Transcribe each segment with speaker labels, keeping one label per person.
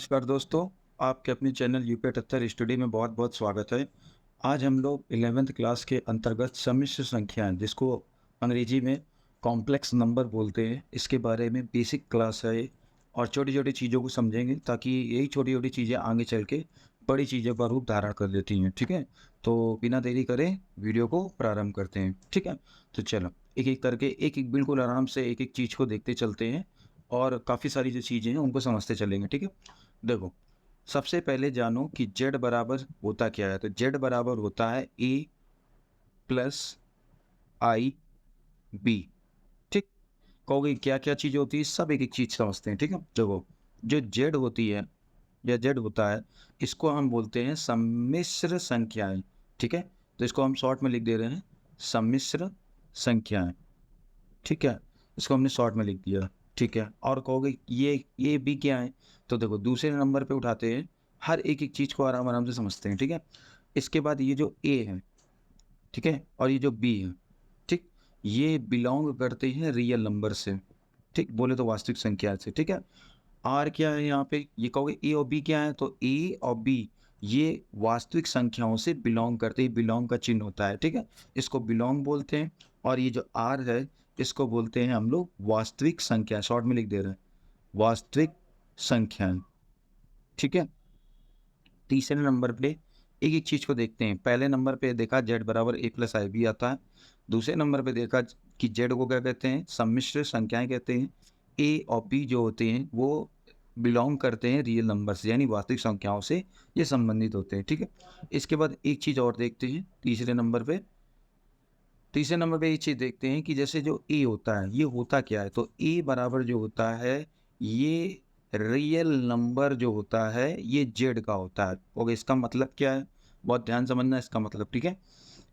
Speaker 1: नमस्कार दोस्तों, आपके अपने चैनल यूपी 78 स्टडी में बहुत बहुत स्वागत है। आज हम लोग 11th क्लास के अंतर्गत सम्मिश्र संख्याएं, जिसको अंग्रेजी में कॉम्प्लेक्स नंबर बोलते हैं, इसके बारे में बेसिक क्लास है और छोटी छोटी चीज़ों को समझेंगे ताकि यही छोटी छोटी चीज़ें आगे चल के बड़ी चीज़ों का रूप धारण कर लेती हैं। ठीक है, तो बिना देरी करें वीडियो को प्रारंभ करते हैं। ठीक है, तो चलो एक एक करके एक एक बिल्कुल आराम से एक एक चीज़ को देखते चलते हैं और काफ़ी सारी जो चीज़ें हैं उनको समझते चलेंगे। ठीक है, देखो सबसे पहले जानो कि z बराबर होता क्या है। तो z बराबर होता है a प्लस आई बी। ठीक, कहोगे क्या क्या चीज़ होती है, सब एक एक चीज़ समझते हैं। ठीक है, देखो जो z होती है या z होता है, इसको हम बोलते हैं सम्मिश्र संख्याएं। ठीक है, तो इसको हम शॉर्ट में लिख दे रहे हैं सम्मिश्र संख्याएं। ठीक है, इसको हमने शॉर्ट में लिख दिया। ठीक है, और कहोगे ये भी क्या है, तो देखो दूसरे नंबर पे उठाते हैं, हर एक एक चीज़ को आराम आराम से समझते हैं। ठीक है, इसके बाद ये जो ए है, ठीक है, और ये जो बी है, ठीक, ये बिलोंग करते हैं रियल नंबर से। ठीक, बोले तो वास्तविक संख्या से। ठीक है, आर क्या है यहाँ पे, ये कहोगे ए और बी क्या है, तो ए और बी ये वास्तविक संख्याओं से बिलोंग करते हैं, बिलोंग का चिन्ह होता है। ठीक है, इसको बिलोंग बोलते हैं। और ये जो आर है, इसको बोलते हैं हम लोग वास्तविक संख्या, शॉर्ट में लिख दे रहे हैं वास्तविक संख्याएं। ठीक है, तीसरे नंबर पे एक एक चीज को देखते हैं। पहले नंबर पे देखा जेड बराबर ए प्लस आई बी आता है। दूसरे नंबर पे देखा कि जेड को क्या कहते हैं, सम्मिश्र संख्याएं कहते हैं। ए और बी जो होते हैं वो बिलोंग करते हैं रियल नंबर से, यानी वास्तविक संख्याओं से ये संबंधित होते हैं। ठीक है, इसके बाद एक चीज और देखते हैं तीसरे नंबर पे ये चीज देखते हैं कि जैसे जो ए होता है ये होता क्या है, तो ए बराबर जो होता है ये रियल नंबर जो होता है ये जेड का होता है। ओके, इसका मतलब क्या है, बहुत ध्यान समझना इसका मतलब। ठीक है,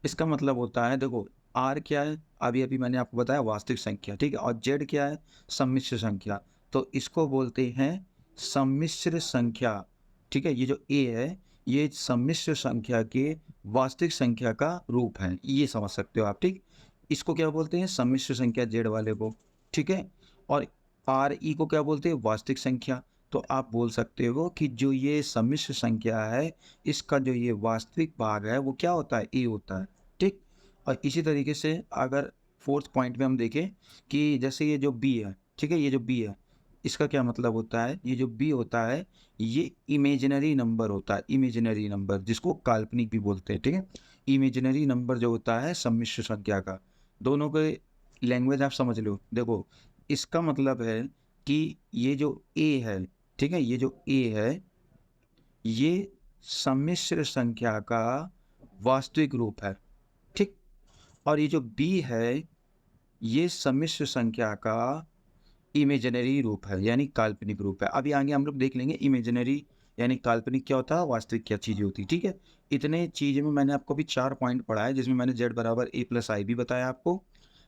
Speaker 1: इसका मतलब होता है, देखो आर क्या है, अभी अभी मैंने आपको बताया वास्तविक संख्या। ठीक है, और जेड क्या है, सम्मिश्र संख्या। तो इसको बोलते हैं सम्मिश्र संख्या। ठीक है, ये जो ए है ये सम्मिश्र संख्या के वास्तविक संख्या का रूप है, ये समझ सकते हो आप। ठीक, इसको क्या बोलते हैं, सम्मिश्र संख्या जेड वाले को। ठीक है, और आर ई को क्या बोलते हैं, वास्तविक संख्या। तो आप बोल सकते हो कि जो ये सम्मिश्र संख्या है इसका जो ये वास्तविक भाग है वो क्या होता है, ए होता है। ठीक, और इसी तरीके से अगर फोर्थ पॉइंट में हम देखें कि जैसे ये जो बी है, ठीक है, ये जो बी है इसका क्या मतलब होता है, ये जो बी होता है ये इमेजिनरी नंबर होता है, इमेजिनरी नंबर जिसको काल्पनिक भी बोलते हैं। ठीक है, इमेजिनरी नंबर जो होता है सम्मिश्र संख्या का, दोनों के लैंग्वेज आप समझ लो। देखो इसका मतलब है कि ये जो ए है, ठीक है, ये जो ए है ये सम्मिश्र संख्या का वास्तविक रूप है। ठीक, और ये जो बी है ये सम्मिश्र संख्या का इमेजिनरी रूप है, यानी काल्पनिक रूप है। अभी आगे हम लोग देख लेंगे इमेजिनरी यानी काल्पनिक क्या होता है, वास्तविक क्या चीज़ होती है। ठीक है, इतने चीज़ में मैंने आपको भी 4 पॉइंट पढ़ाया, जिसमें मैंने जेड बराबर ए प्लस आई भी बताया आपको।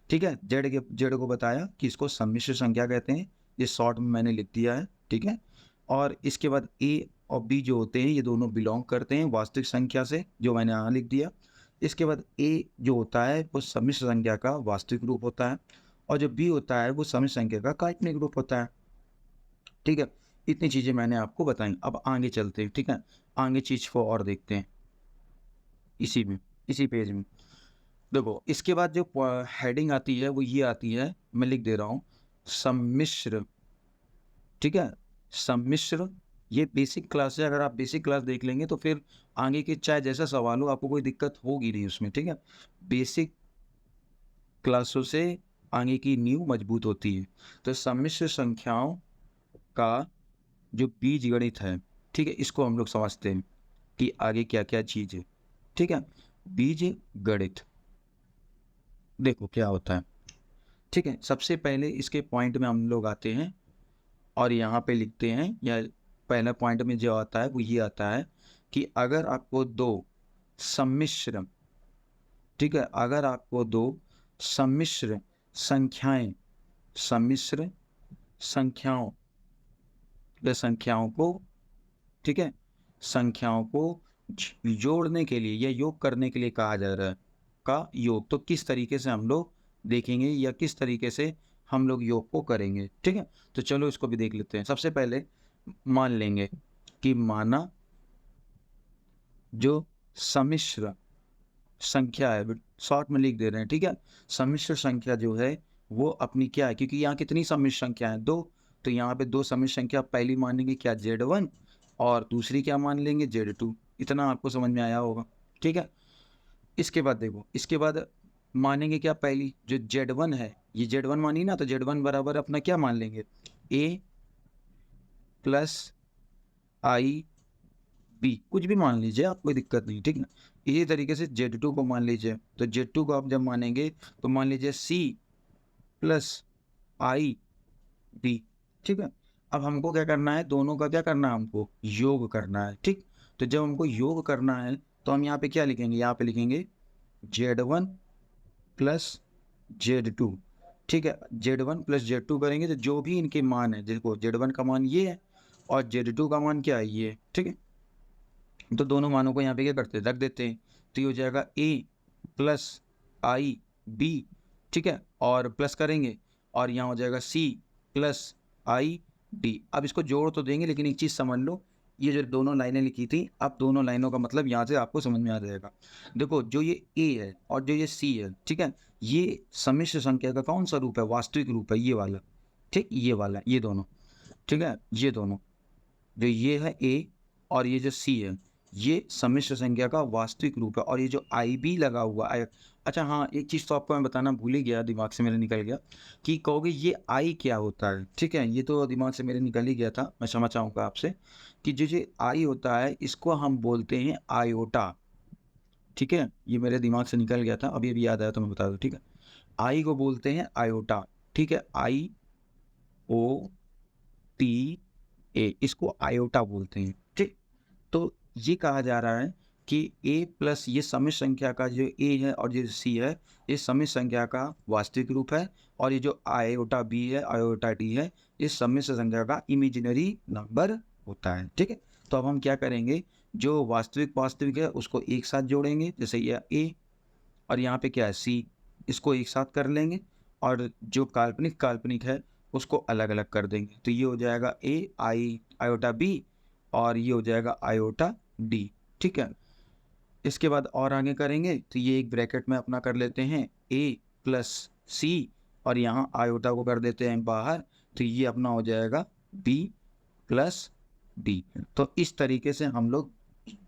Speaker 1: ठीक है, जेड को बताया कि इसको सम्मिश्र संख्या कहते हैं, ये शॉर्ट में मैंने लिख दिया है। ठीक है, और इसके बाद ए और बी जो होते हैं ये दोनों बिलोंग करते हैं वास्तविक संख्या से, जो मैंने यहाँ लिख दिया। इसके बाद ए जो होता है वो सम्मिश्र संख्या का वास्तविक रूप होता है, और जो बी होता है वो सम्मिश्र संख्या का काल्पनिक रूप होता है। ठीक है, इतनी चीज़ें मैंने आपको बताई। अब आगे चलते हैं। ठीक है, आगे चीज़ को और देखते हैं इसी में, इसी पेज में। देखो इसके बाद जो हेडिंग आती है वो ये आती है, मैं लिख दे रहा हूँ सम्मिश्र। ठीक है, सम्मिश्र ये बेसिक क्लास है, अगर आप बेसिक क्लास देख लेंगे तो फिर आगे के चाहे जैसा सवाल हो आपको कोई दिक्कत होगी नहीं उसमें। ठीक है, बेसिक क्लासों से आगे की नींव मजबूत होती है। तो सम्मिश्र संख्याओं का जो बीज गणित है, ठीक है, इसको हम लोग समझते हैं कि आगे क्या क्या चीज़ है। ठीक है, बीज गणित देखो क्या होता है। ठीक है, सबसे पहले इसके पॉइंट में हम लोग आते हैं और यहाँ पे लिखते हैं, या पहला पॉइंट में जो आता है वो ये आता है कि अगर आपको दो सम्मिश्र, ठीक है, अगर आपको दो सम्मिश्र संख्याएं, सम्मिश्र संख्याओं या संख्याओं को, ठीक है, संख्याओं को जोड़ने के लिए या योग करने के लिए कहा जा रहा है का योग, तो किस तरीके से हम लोग देखेंगे या किस तरीके से हम लोग योग को करेंगे। ठीक है, तो चलो इसको भी देख लेते हैं। सबसे पहले मान लेंगे कि माना जो सम्मिश्र संख्या है, शॉर्ट में लिख दे रहे हैं, ठीक है। सम्मिश्र संख्या जो है वो अपनी क्या है, क्योंकि यहाँ कितनी सम्मिश्र संख्या है, 2, तो यहाँ पे 2 सम्मिश्र संख्या पहली मान लेंगे क्या, Z1, और दूसरी क्या मान लेंगे, Z2। इतना आपको समझ में आया होगा, ठीक है। इसके बाद देखो, इसके बाद मानेंगे क्या, पहली जो Z1 है, ये Z1 मानी ना, तो Z1 बराबर अपना क्या मान लेंगे, A प्लस आई बी, कुछ भी मान लीजिए आप, कोई दिक्कत नहीं, ठीक है। इसी तरीके से Z2 को मान लीजिए, तो Z2 को आप जब मानेंगे तो मान लीजिए C प्लस आई बी, ठीक है। अब हमको क्या करना है, दोनों का क्या करना है, हमको योग करना है, ठीक। तो जब हमको योग करना है तो हम यहाँ पे क्या लिखेंगे, यहाँ पे लिखेंगे Z1 प्लस Z2, ठीक है। Z1 प्लस Z2 करेंगे तो जो भी इनके मान है, देखो Z1 का मान ये है और Z2 का मान क्या है, ये है, ठीक है। तो दोनों मानों को यहाँ पे क्या करते हैं, रख देते हैं, तो ये हो जाएगा A प्लस आई बी, ठीक है, और प्लस करेंगे और यहाँ हो जाएगा C प्लस आई डी। अब इसको जोड़ तो देंगे, लेकिन एक चीज़ समझ लो, ये जो दोनों लाइनें लिखी थी, अब दोनों लाइनों का मतलब यहाँ से आपको समझ में आ जाएगा। देखो जो ये A है और जो ये C है, ठीक है, ये सम्मिश्र संख्या का कौन सा रूप है, वास्तविक रूप है, ये वाला, ठीक, ये वाला, ये दोनों, ठीक है, ये दोनों, जो ये है A और ये जो C है, ये सम्मिश्र संख्या का वास्तविक रूप है। और ये जो आई बी लगा हुआ है, अच्छा हाँ, एक चीज़ तो आपको मैं बताना भूल ही गया, दिमाग से मेरे निकल गया, कि कहोगे ये आई क्या होता है, ठीक है, ये तो दिमाग से मेरे निकल ही गया था, मैं क्षमा चाहूँगा आपसे, कि जो आई होता है इसको हम बोलते हैं आयोटा, ठीक है। ये मेरे दिमाग से निकल गया था, अभी अभी याद आया तो मैं बता दूँ, ठीक है। आई को बोलते हैं आयोटा, ठीक है, IOTA, इसको आयोटा बोलते हैं, ठीक। तो ये कहा जा रहा है कि A प्लस ये सम्मिश्र संख्या का जो A है और जो C है, ये सम्मिश्र संख्या का वास्तविक रूप है, और ये जो आयोटा B है, आयोटा D है, ये सम्मिश्र संख्या का इमेजिनरी नंबर होता है, ठीक है। तो अब हम क्या करेंगे, जो वास्तविक है उसको एक साथ जोड़ेंगे, जैसे ये A और यहाँ पे क्या है C, इसको एक साथ कर लेंगे, और जो काल्पनिक है उसको अलग अलग कर देंगे, तो ये हो जाएगा आयोटा B और ये हो जाएगा आयोटा D, ठीक है। इसके बाद और आगे करेंगे तो ये एक ब्रैकेट में अपना कर लेते हैं A प्लस C, और यहाँ आयोटा को कर देते हैं बाहर, तो ये अपना हो जाएगा B प्लस D। तो इस तरीके से हम लोग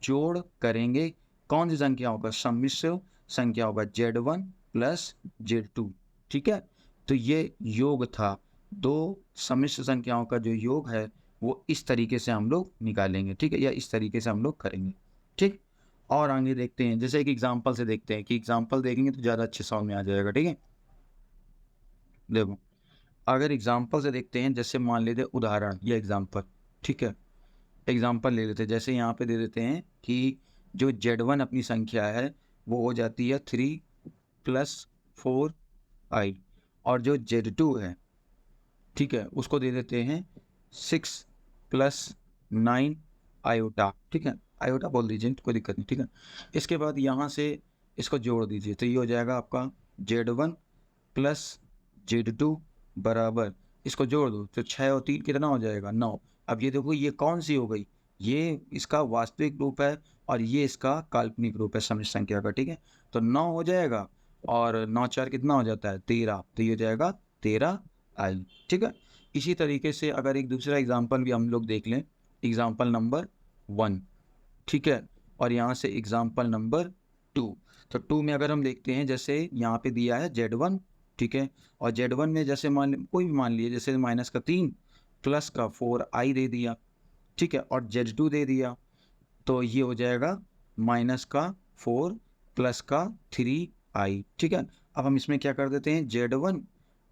Speaker 1: जोड़ करेंगे कौन सी संख्याओं का, सम्मिश्र संख्याओं का, Z1 प्लस Z2, ठीक है। तो ये योग था, दो सम्मिश्र संख्याओं का जो योग है वो इस तरीके से हम लोग निकालेंगे, ठीक है, या इस तरीके से हम लोग करेंगे, ठीक। और आगे देखते हैं, जैसे एक एग्जांपल से देखते हैं, कि एग्जांपल देखेंगे तो ज़्यादा अच्छे समझ में आ जाएगा, ठीक है। देखो, अगर एग्जांपल से देखते हैं, जैसे मान लेते उदाहरण या एग्जांपल, ठीक है, एग्जांपल ले लेते हैं, जैसे यहाँ पे दे देते हैं कि जो Z1 अपनी संख्या है वो हो जाती है 3 प्लस 4i, और जो Z2 है, ठीक है, उसको दे देते हैं 6 प्लस 9 आयोटा, ठीक है, आयोटा बोल दीजिए, कोई दिक्कत नहीं, ठीक है। इसके बाद यहाँ से इसको जोड़ दीजिए, तो ये हो जाएगा आपका Z1 प्लस Z2 बराबर, इसको जोड़ दो तो 6 और 3 कितना हो जाएगा, 9। अब ये देखो, ये कौन सी हो गई, ये इसका वास्तविक रूप है और ये इसका काल्पनिक रूप है सम्मिश्र संख्या का, ठीक है। तो 9 हो जाएगा और 9 4 कितना हो जाता है, 13, तो ये हो जाएगा 13i, ठीक है। इसी तरीके से अगर एक दूसरा एग्जाम्पल भी हम लोग देख लें, एग्जाम्पल नंबर 1, ठीक है, और यहाँ से एग्जाम्पल नंबर 2, तो 2 में अगर हम देखते हैं, जैसे यहाँ पे दिया है Z1, ठीक है, और Z1 में जैसे कोई भी मान लिए, जैसे माइनस का 3 प्लस का 4i दे दिया, ठीक है, और Z2 दे दिया, तो ये हो जाएगा माइनस का 4 प्लस का 3i, ठीक है। अब हम इसमें क्या कर देते हैं, Z1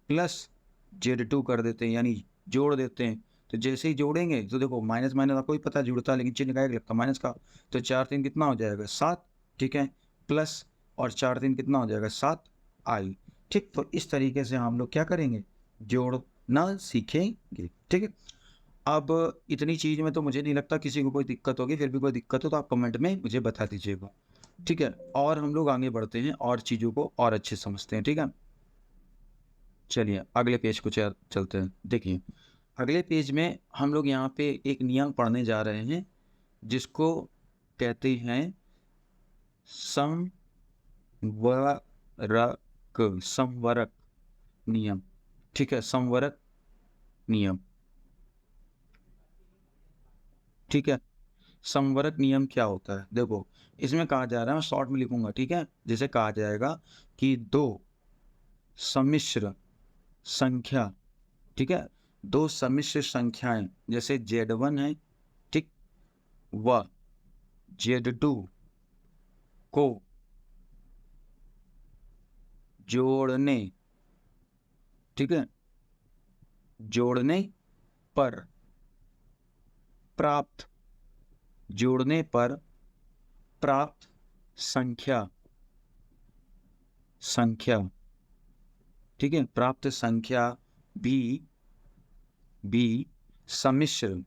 Speaker 1: प्लस Z2 कर देते हैं, यानी जोड़ देते हैं, तो जैसे ही जोड़ेंगे तो देखो माइनस माइनस आपको ही पता जुड़ता है, लेकिन चिन्ह का एक लगता माइनस का, तो 4 3 कितना हो जाएगा 7, ठीक है, प्लस और 4 3 कितना हो जाएगा 7i, ठीक। तो इस तरीके से हम लोग क्या करेंगे, जोड़ना सीखेंगे, ठीक है। अब इतनी चीज़ में तो मुझे नहीं लगता किसी को कोई दिक्कत होगी, फिर भी कोई दिक्कत हो तो आप कमेंट में मुझे बता दीजिएगा, ठीक है। और हम लोग आगे बढ़ते हैं और चीज़ों को और अच्छे समझते हैं, ठीक है। चलिए अगले पेज को चलते हैं। देखिए, अगले पेज में हम लोग यहाँ पे एक नियम पढ़ने जा रहे हैं, जिसको कहते हैं संवरक नियम। ठीक है, संवरक नियम। ठीक है, संवरक नियम क्या होता है? देखो, इसमें कहा जा रहा है, मैं शॉर्ट में लिखूंगा, ठीक है। जैसे कहा जाएगा कि दो सम्मिश्र संख्या, ठीक है, दो सम्मिश्र संख्याएं जैसे Z1 है, ठीक, व Z2 को जोड़ने, ठीक है, जोड़ने पर प्राप्त, जोड़ने पर प्राप्त संख्या, संख्या, ठीक है, प्राप्त संख्या भी सम्मिश्र,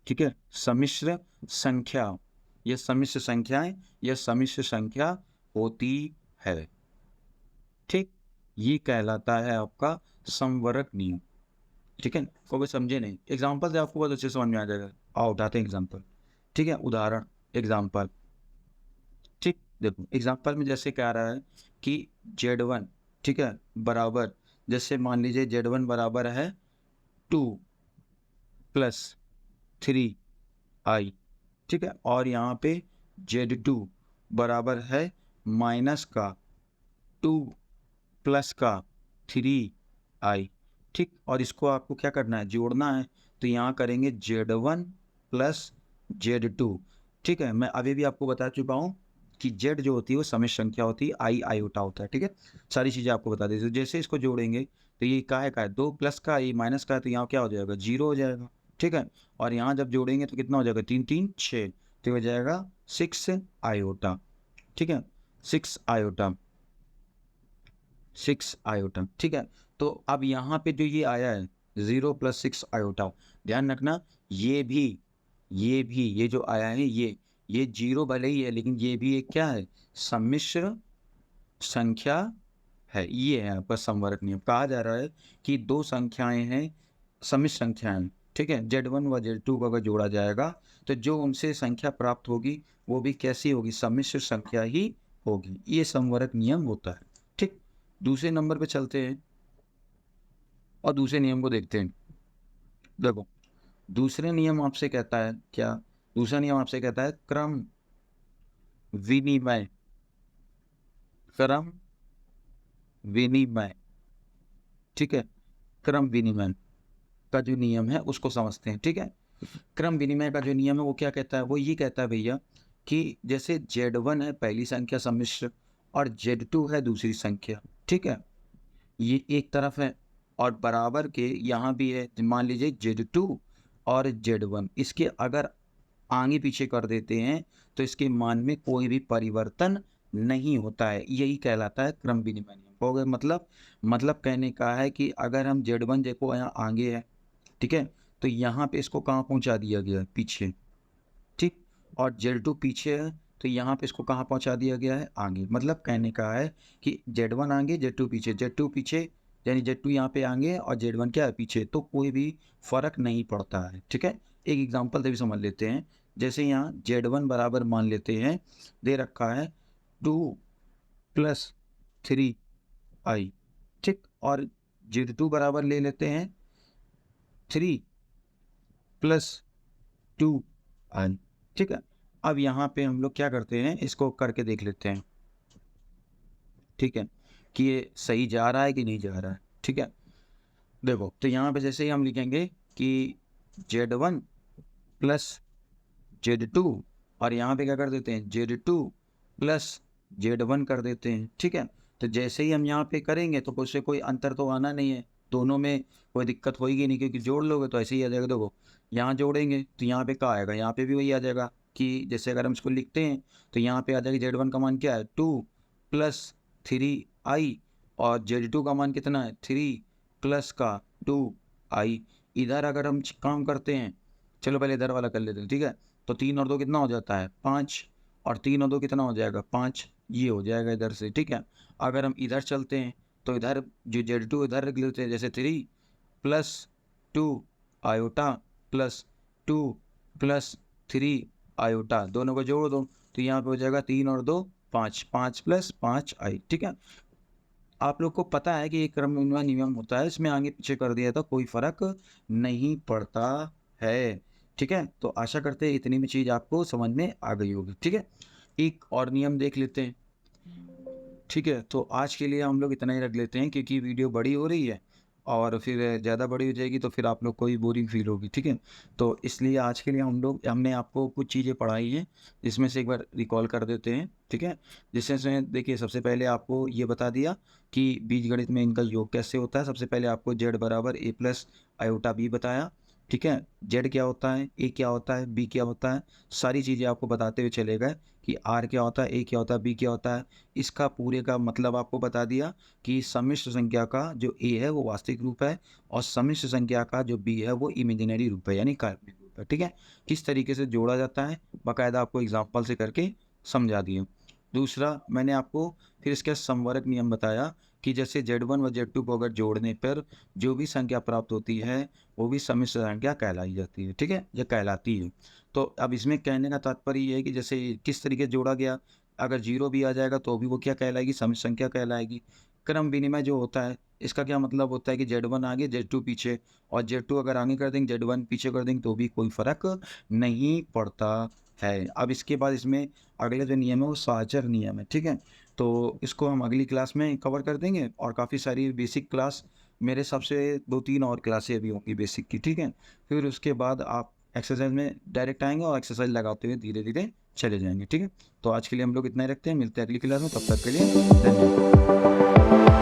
Speaker 1: ठीक है, सम्मिश्र संख्या, यह सम्मिश्र संख्याएं, यह सम्मिश्र संख्या होती है। ठीक, ये कहलाता है आपका संवरक नियम। ठीक है, कोई समझे नहीं? एग्जाम्पल से आपको बहुत अच्छे समझ में आ जाएगा। आओ उठाते हैं एग्जाम्पल। ठीक है, उदाहरण, एग्जाम्पल। ठीक, देखो एग्जाम्पल में जैसे कह रहा है कि Z1, ठीक है, बराबर, जैसे मान लीजिए Z1 बराबर है 2 + 3i, ठीक है, और यहाँ पे Z2 बराबर है -2 + 3i। ठीक, और इसको आपको क्या करना है? जोड़ना है। तो यहाँ करेंगे Z1 + Z2। ठीक है, मैं अभी भी आपको बता चुका हूँ कि Z जो होती है वो समिश्र संख्या होती है, I आयोटा होता है। ठीक है, सारी चीज़ें आपको बता देती हूँ। जैसे इसको जोड़ेंगे तो ये का है 2 प्लस का, ये माइनस का है, तो यहाँ क्या हो जाएगा? 0 हो जाएगा। ठीक है, और यहाँ जब जोड़ेंगे तो कितना हो जाएगा? 3 3 6, तो हो जाएगा 6 आयोटा। ठीक है, 6 आयोटा, 6 आयोटा। ठीक है, तो अब यहाँ पे जो ये आया है 0 + 6 आयोटा, ध्यान रखना, ये जो आया है ये 0 भले ही है, लेकिन ये भी एक क्या है? सम्मिश्र संख्या है। ये है आपका संवरक नियम। कहा जा रहा है कि दो संख्याएं हैं, सम्मिश्र संख्याएं, ठीक है, Z1 व Z2 को अगर जोड़ा जाएगा तो जो उनसे संख्या प्राप्त होगी वो भी कैसी होगी? सम्मिश्र संख्या ही होगी। ये संवरक नियम होता है। ठीक, दूसरे नंबर पे चलते हैं और दूसरे नियम को देखते हैं। देखो, दूसरे नियम आपसे कहता है क्या? दूसरा नियम आपसे कहता है क्रम विनिमय, क्रम विनिमय। ठीक है, क्रम विनिमय का जो नियम है उसको समझते हैं। ठीक है, क्रम विनिमय का जो नियम है वो क्या कहता है? वो ये कहता है भैया कि जैसे Z1 है पहली संख्या सम्मिश्र और Z2 है दूसरी संख्या, ठीक है, ये एक तरफ है, और बराबर के यहाँ भी है। मान लीजिए Z2 और Z1, इसके अगर आगे पीछे कर देते हैं तो इसके मान में कोई भी परिवर्तन नहीं होता है। यही कहलाता है क्रम विनिमय नियम। हो गया मतलब कहने का है कि अगर हम Z1 देखो यहाँ आगे है, ठीक है, तो यहाँ पे इसको कहाँ पहुँचा दिया गया है? पीछे। ठीक, और Z2 पीछे है तो यहाँ पे इसको कहाँ पहुँचा दिया गया है? आगे। मतलब कहने का है कि Z1 आगे, Z2 पीछे, Z2 पीछे, यानी Z2 यहाँ पे आगे और Z1 क्या है? पीछे, तो कोई भी फर्क नहीं पड़ता है। ठीक है, एक एग्जांपल से भी समझ लेते हैं। जैसे यहाँ Z1 बराबर मान लेते हैं, दे रखा है 2 + 3i, ठीक, और Z2 बराबर ले लेते हैं 3 + 2i। ठीक है, अब यहाँ पे हम लोग क्या करते हैं? इसको करके देख लेते हैं, ठीक है, कि ये सही जा रहा है कि नहीं जा रहा है। ठीक है, देखो, तो यहाँ पे जैसे ही हम लिखेंगे कि Z1 + Z2, और यहाँ पे क्या कर देते हैं? Z2 + Z1 कर देते हैं। ठीक है, तो जैसे ही हम यहाँ पे करेंगे तो उससे कोई अंतर तो आना नहीं है, दोनों में कोई दिक्कत होगी नहीं, क्योंकि जोड़ लोगे तो ऐसे ही आ जाएगा। देखो, यहाँ जोड़ेंगे तो यहाँ पे क्या आएगा? यहाँ पे भी वही आ जाएगा कि जैसे अगर हम इसको लिखते हैं तो यहाँ पे आ जाएगा Z1 का मान क्या है? 2 + 3i, और Z2 का मान कितना है? 3 + का 2i। इधर अगर हम काम करते हैं, चलो पहले इधर वाला कर लेते हैं। ठीक है, तो 3 और 2 कितना हो जाता है? 5, और 3 और 2 कितना हो जाएगा? 5, ये हो जाएगा इधर से। ठीक है, अगर हम इधर चलते हैं तो इधर जो Z2 इधर रख लेते हैं, जैसे 3 + 2 आयोटा + 2 + 3 आयोटा, दोनों को जोड़ दो तो यहाँ पे हो जाएगा 3 और 2 5, 5 प्लस 5 आई। ठीक है, आप लोग को पता है कि एक क्रम नियम होता है, इसमें आगे पीछे कर दिया तो कोई फर्क नहीं पड़ता है। ठीक है, तो आशा करते हैं इतनी भी चीज आपको समझ में आ गई होगी। ठीक है, एक और नियम देख लेते हैं। ठीक है, तो आज के लिए हम लोग इतना ही रख लेते हैं क्योंकि वीडियो बड़ी हो रही है और फिर ज़्यादा बड़ी हो जाएगी तो फिर आप लोग को ही बोरिंग फील होगी। ठीक है, तो इसलिए आज के लिए हमने आपको कुछ चीज़ें पढ़ाई हैं, जिसमें से एक बार रिकॉल कर देते हैं। ठीक है, जिसमें से देखिए सबसे पहले आपको ये बता दिया कि बीजगणित में इनका योग कैसे होता है। सबसे पहले आपको जेड बराबर ए प्लस आयोटा बी बताया। ठीक है, जेड क्या होता है, ए क्या होता है, बी क्या होता है, सारी चीज़ें आपको बताते हुए चले गए कि आर क्या होता है, ए क्या होता है, बी क्या होता है। इसका पूरे का मतलब आपको बता दिया कि सम्मिश्र संख्या का जो ए है वो वास्तविक रूप है और सम्मिश्र संख्या का जो बी है वो इमेजिनरी रूप है यानी काल्पनिक रूप है। ठीक है, किस तरीके से जोड़ा जाता है बाकायदा आपको एग्जाम्पल से करके समझा दिया। दूसरा मैंने आपको फिर इसका समवर्ग नियम बताया कि जैसे Z1 व Z2 को अगर जोड़ने पर जो भी संख्या प्राप्त होती है वो भी सम्मिश्र संख्या कहलाई जाती है। ठीक है, यह कहलाती है। तो अब इसमें कहने का तात्पर्य ये है कि जैसे किस तरीके से जोड़ा गया, अगर 0 भी आ जाएगा तो भी वो क्या कहलाएगी, सम्मिश्र संख्या कहलाएगी। क्रम विनिमय जो होता है इसका क्या मतलब होता है कि Z1 आगे Z2 पीछे, और Z2 अगर आगे कर देंगे Z1 पीछे कर देंगे तो भी कोई फर्क नहीं पड़ता है। अब इसके बाद इसमें अगला जो नियम है वो सहचर नियम है। ठीक है, तो इसको हम अगली क्लास में कवर कर देंगे और काफ़ी सारी बेसिक क्लास मेरे हिसाब से 2-3 और क्लासें अभी होंगी बेसिक की। ठीक है, फिर उसके बाद आप एक्सरसाइज में डायरेक्ट आएंगे और एक्सरसाइज लगाते हुए धीरे धीरे चले जाएंगे। ठीक है, तो आज के लिए हम लोग इतना ही रखते हैं, मिलते हैं अगली क्लास में, तब तक के लिए धन्यवाद।